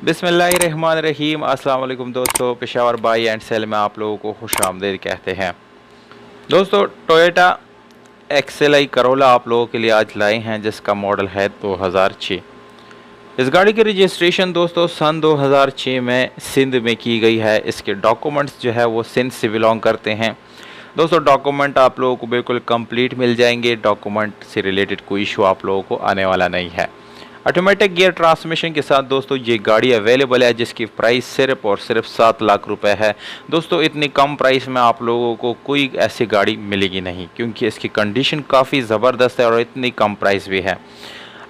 बिस्मिल्लाहिर्रहमानिर्रहीम। अस्सलाम वालेकुम दोस्तों, पेशावर बाई एंड सेल में आप लोगों को खुशामदीद कहते हैं। दोस्तों, टोयोटा एक्सेल करोला आप लोगों के लिए आज लाए हैं, जिसका मॉडल है 2006। इस गाड़ी की रजिस्ट्रेशन दोस्तों सन 2006 में सिंध में की गई है। इसके डॉक्यूमेंट्स जो है वो सिंध से बिलोंग करते हैं। दोस्तों, डॉक्यूमेंट आप लोगों को बिल्कुल कंप्लीट मिल जाएंगे। डॉक्यूमेंट से रिलेटेड कोई इशू आप लोगों को आने वाला नहीं है। ऑटोमेटिक गियर ट्रांसमिशन के साथ दोस्तों ये गाड़ी अवेलेबल है, जिसकी प्राइस सिर्फ और सिर्फ 7 लाख रुपए है। दोस्तों, इतनी कम प्राइस में आप लोगों को कोई ऐसी गाड़ी मिलेगी नहीं, क्योंकि इसकी कंडीशन काफ़ी ज़बरदस्त है और इतनी कम प्राइस भी है।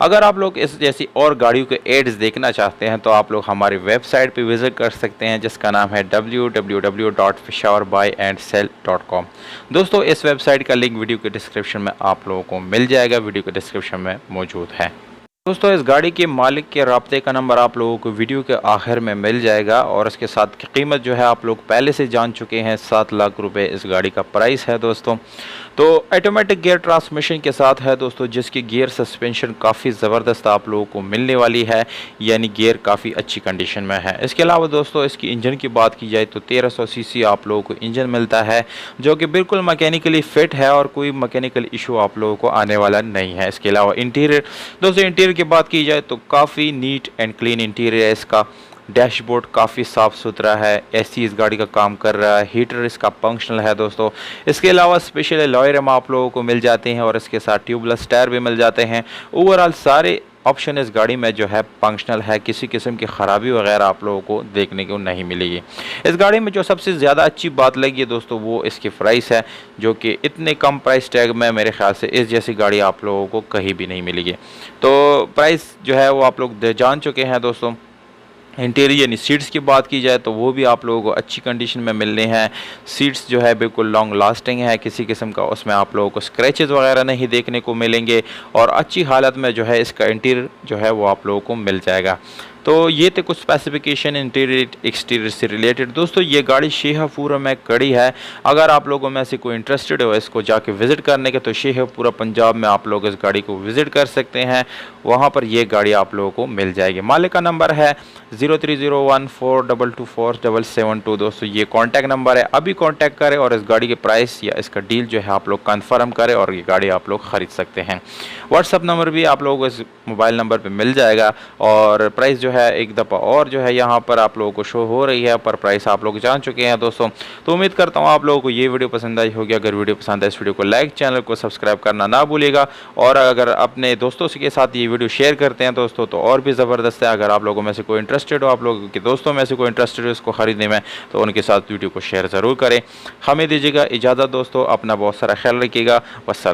अगर आप लोग इस जैसी और गाड़ियों के एड्स देखना चाहते हैं तो आप लोग हमारी वेबसाइट पे विज़िट कर सकते हैं, जिसका नाम है www.peshawarbuyandsell.com। दोस्तों, इस वेबसाइट का लिंक वीडियो के डिस्क्रिप्शन में आप लोगों को मिल जाएगा, वीडियो के डिस्क्रिप्शन में मौजूद है। दोस्तों, इस गाड़ी के मालिक के राब्ते का नंबर आप लोगों को वीडियो के आखिर में मिल जाएगा और इसके साथ की कीमत जो है आप लोग पहले से जान चुके हैं। 7 लाख रुपए इस गाड़ी का प्राइस है दोस्तों। तो ऑटोमेटिक गियर ट्रांसमिशन के साथ है दोस्तों, जिसकी गियर सस्पेंशन काफ़ी ज़बरदस्त आप लोगों को मिलने वाली है, यानी गियर काफ़ी अच्छी कंडीशन में है। इसके अलावा दोस्तों, इसकी इंजन की बात की जाए तो 1300 सीसी आप लोगों को इंजन मिलता है, जो कि बिल्कुल मैकेनिकली फ़िट है और कोई मैकेनिकल इशू आप लोगों को आने वाला नहीं है। इसके अलावा इंटीरियर दोस्तों, इंटीरियर की बात की जाए तो काफ़ी नीट एंड क्लीन इंटीरियर है इसका। डैशबोर्ड काफ़ी साफ़ सुथरा है, एसी इस गाड़ी का काम कर रहा है, हीटर इसका फंक्शनल है दोस्तों। इसके अलावा स्पेशल अलॉय रिम आप लोगों को मिल जाते हैं और इसके साथ ट्यूबलेस टायर भी मिल जाते हैं। ओवरऑल सारे ऑप्शन इस गाड़ी में जो है फंक्शनल है, किसी किस्म की ख़राबी वगैरह आप लोगों को देखने को नहीं मिलेगी। इस गाड़ी में जो सबसे ज़्यादा अच्छी बात लगी है दोस्तों, वो इसकी प्राइस है, जो कि इतने कम प्राइस टैग में मेरे ख्याल से इस जैसी गाड़ी आप लोगों को कहीं भी नहीं मिलेगी। तो प्राइस जो है वो आप लोग जान चुके हैं दोस्तों। इंटीरियर यानी सीट्स की बात की जाए तो वो भी आप लोगों को अच्छी कंडीशन में मिलने हैं। सीट्स जो है बिल्कुल लॉन्ग लास्टिंग है, किसी किस्म का उसमें आप लोगों को स्क्रैचेस वगैरह नहीं देखने को मिलेंगे और अच्छी हालत में जो है इसका इंटीरियर जो है वो आप लोगों को मिल जाएगा। तो ये थे कुछ स्पेसिफिकेशन इंटीरियर एक्सटीरियर से रिलेटेड। दोस्तों, ये गाड़ी शेखपुरा में खड़ी है। अगर आप लोगों में से कोई इंटरेस्टेड हो इसको जाके विज़िट करने के, तो शेखपुरा पंजाब में आप लोग इस गाड़ी को विज़िट कर सकते हैं। वहाँ पर ये गाड़ी आप लोगों को मिल जाएगी। मालिक का नंबर है 030142247772। दोस्तों, ये कॉन्टैक्ट नंबर है, अभी कॉन्टैक्ट करें और इस गाड़ी के प्राइस या इसका डील जो है आप लोग कन्फर्म करें और ये गाड़ी आप लोग ख़रीद सकते हैं। व्हाट्सअप नंबर भी आप लोगों को इस मोबाइल नंबर पर मिल जाएगा और प्राइस जो है एक दफ़ा और जो है यहाँ पर आप लोगों को शो हो रही है, पर प्राइस आप लोग जान चुके हैं दोस्तों। तो उम्मीद करता हूँ आप लोगों को ये वीडियो पसंद आई होगी। अगर वीडियो पसंद है इस वीडियो को लाइक, चैनल को सब्सक्राइब करना ना भूलिएगा और अगर अपने दोस्तों के साथ ये वीडियो शेयर करते हैं दोस्तों तो और भी ज़बरदस्त है। अगर आप लोगों में से कोई इंटरेस्टेड हो, आप लोगों के दोस्तों में से कोई इंटरेस्टेड हो इसको ख़रीदने में, तो उनके साथ वीडियो को शेयर ज़रूर करें। हमें दीजिएगा इजाज़त दोस्तों, अपना बहुत सारा ख्याल रखिएगा। वस्सलाम।